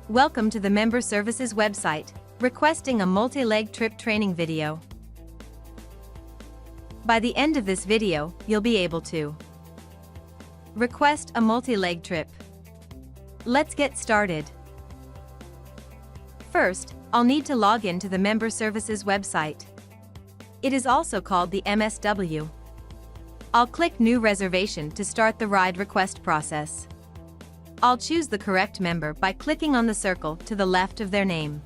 Welcome to the Member Services website, requesting a multi-leg trip training video. By the end of this video, you'll be able to request a multi-leg trip. Let's get started. First, I'll need to log in to the Member Services website. It is also called the MSW. I'll click New Reservation to start the ride request process. I'll choose the correct member by clicking on the circle to the left of their name.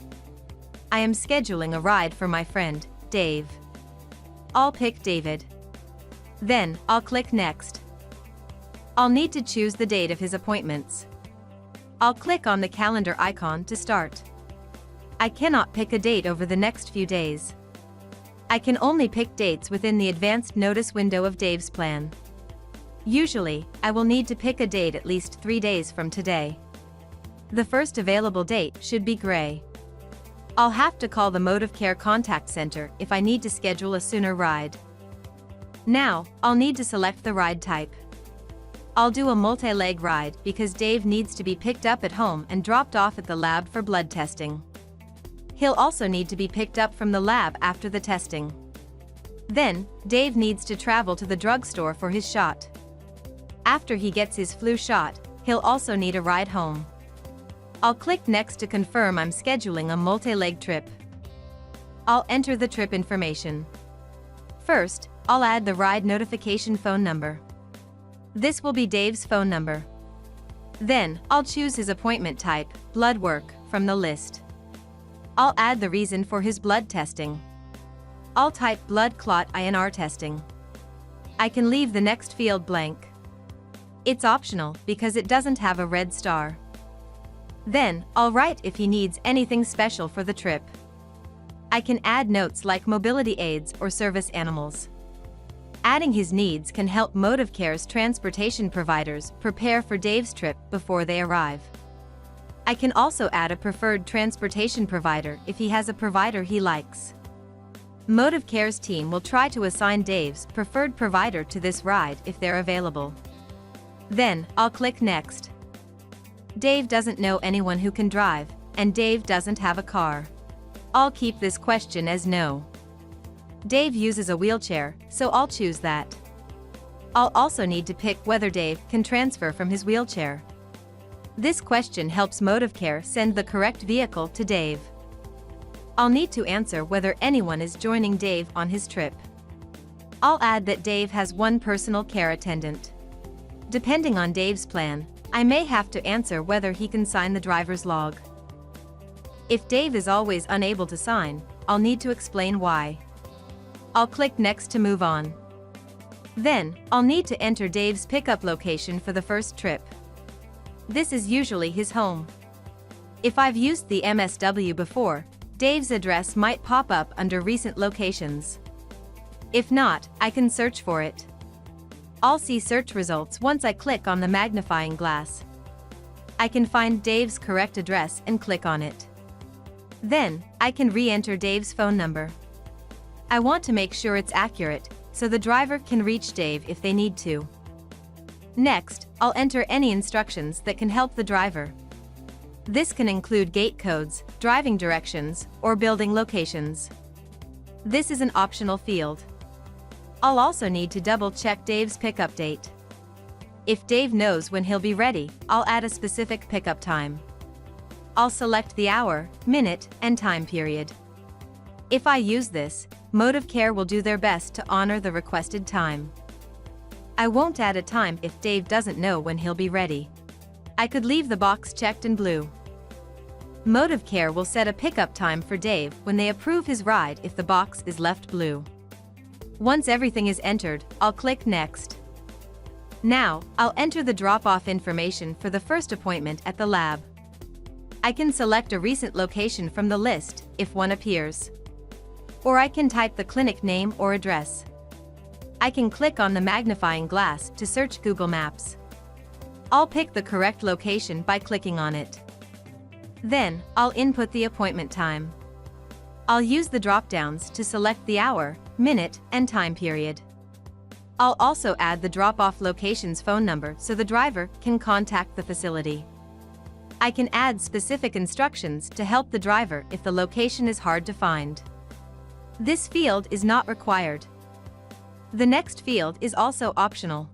I am scheduling a ride for my friend, Dave. I'll pick David. Then, I'll click Next. I'll need to choose the date of his appointments. I'll click on the calendar icon to start. I cannot pick a date over the next few days. I can only pick dates within the advanced notice window of Dave's plan. Usually, I will need to pick a date at least 3 days from today. The first available date should be gray. I'll have to call the MSW contact center if I need to schedule a sooner ride. Now, I'll need to select the ride type. I'll do a multi-leg ride because Dave needs to be picked up at home and dropped off at the lab for blood testing. He'll also need to be picked up from the lab after the testing. Then, Dave needs to travel to the drugstore for his shot. After he gets his flu shot, he'll also need a ride home. I'll click Next to confirm I'm scheduling a multi-leg trip. I'll enter the trip information. First, I'll add the ride notification phone number. This will be Dave's phone number. Then, I'll choose his appointment type, blood work, from the list. I'll add the reason for his blood testing. I'll type blood clot INR testing. I can leave the next field blank. It's optional because it doesn't have a red star. Then, I'll write if he needs anything special for the trip. I can add notes like mobility aids or service animals. Adding his needs can help MSW's transportation providers prepare for Dave's trip before they arrive. I can also add a preferred transportation provider if he has a provider he likes. MSW's team will try to assign Dave's preferred provider to this ride if they're available. Then, I'll click Next. Dave doesn't know anyone who can drive, and Dave doesn't have a car. I'll keep this question as no. Dave uses a wheelchair, so I'll choose that. I'll also need to pick whether Dave can transfer from his wheelchair. This question helps MSW send the correct vehicle to Dave. I'll need to answer whether anyone is joining Dave on his trip. I'll add that Dave has one personal care attendant. Depending on Dave's plan, I may have to answer whether he can sign the driver's log. If Dave is always unable to sign, I'll need to explain why. I'll click Next to move on. Then, I'll need to enter Dave's pickup location for the first trip. This is usually his home. If I've used the MSW before, Dave's address might pop up under recent locations. If not, I can search for it. I'll see search results once I click on the magnifying glass. I can find Dave's correct address and click on it. Then, I can re-enter Dave's phone number. I want to make sure it's accurate, so the driver can reach Dave if they need to. Next, I'll enter any instructions that can help the driver. This can include gate codes, driving directions, or building locations. This is an optional field. I'll also need to double-check Dave's pickup date. If Dave knows when he'll be ready, I'll add a specific pickup time. I'll select the hour, minute, and time period. If I use this, MSW will do their best to honor the requested time. I won't add a time if Dave doesn't know when he'll be ready. I could leave the box checked in blue. MSW will set a pickup time for Dave when they approve his ride if the box is left blue. Once everything is entered, I'll click Next. Now, I'll enter the drop-off information for the first appointment at the lab. I can select a recent location from the list, if one appears. Or I can type the clinic name or address. I can click on the magnifying glass to search Google Maps. I'll pick the correct location by clicking on it. Then, I'll input the appointment time. I'll use the drop-downs to select the hour, minute, and time period. I'll also add the drop-off location's phone number so the driver can contact the facility. I can add specific instructions to help the driver if the location is hard to find. This field is not required. The next field is also optional.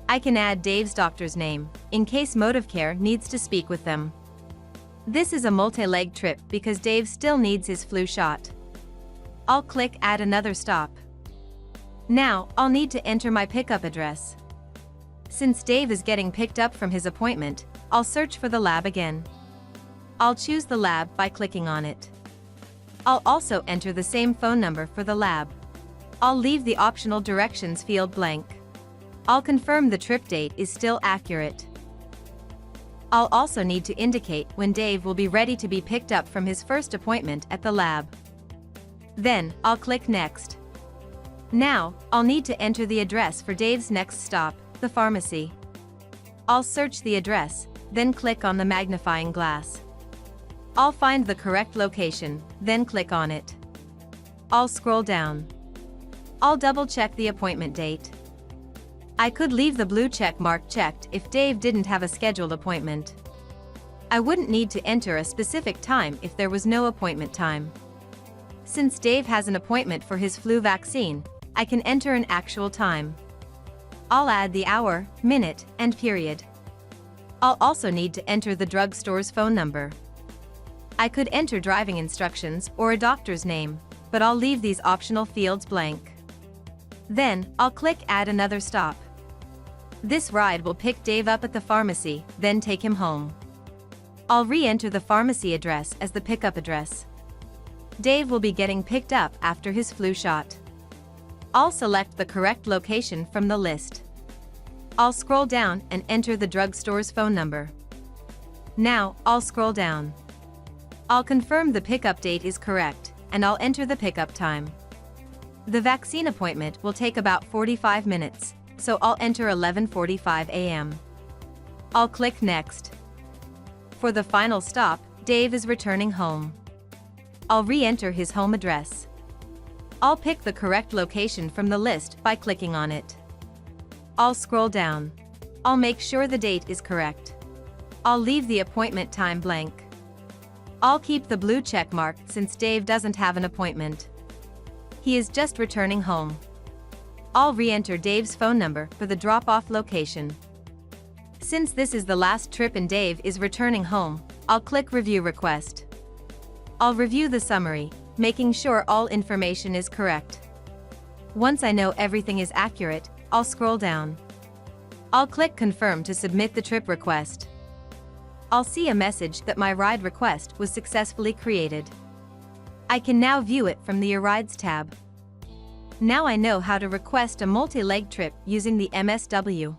I can add Dave's doctor's name, in case MotiveCare needs to speak with them. This is a multi-leg trip because Dave still needs his flu shot. I'll click Add another stop. Now, I'll need to enter my pickup address. Since Dave is getting picked up from his appointment, I'll search for the lab again. I'll choose the lab by clicking on it. I'll also enter the same phone number for the lab. I'll leave the optional directions field blank. I'll confirm the trip date is still accurate. I'll also need to indicate when Dave will be ready to be picked up from his first appointment at the lab. Then, I'll click Next. Now, I'll need to enter the address for Dave's next stop, the pharmacy. I'll search the address, then click on the magnifying glass. I'll find the correct location, then click on it. I'll scroll down. I'll double-check the appointment date. I could leave the blue check mark checked if Dave didn't have a scheduled appointment. I wouldn't need to enter a specific time if there was no appointment time. Since Dave has an appointment for his flu vaccine, I can enter an actual time. I'll add the hour, minute, and period. I'll also need to enter the drugstore's phone number. I could enter driving instructions or a doctor's name, but I'll leave these optional fields blank. Then, I'll click Add another stop. This ride will pick Dave up at the pharmacy, then take him home. I'll re-enter the pharmacy address as the pickup address. Dave will be getting picked up after his flu shot. I'll select the correct location from the list. I'll scroll down and enter the drugstore's phone number. Now, I'll scroll down. I'll confirm the pickup date is correct, and I'll enter the pickup time. The vaccine appointment will take about 45 minutes, so I'll enter 11:45 a.m. I'll click Next. For the final stop, Dave is returning home. I'll re-enter his home address. I'll pick the correct location from the list by clicking on it. I'll scroll down. I'll make sure the date is correct. I'll leave the appointment time blank. I'll keep the blue check mark since Dave doesn't have an appointment. He is just returning home. I'll re-enter Dave's phone number for the drop-off location. Since this is the last trip and Dave is returning home, I'll click Review Request. I'll review the summary, making sure all information is correct. Once I know everything is accurate, I'll scroll down. I'll click Confirm to submit the trip request. I'll see a message that my ride request was successfully created. I can now view it from the Your Rides tab. Now I know how to request a multi-leg trip using the MSW.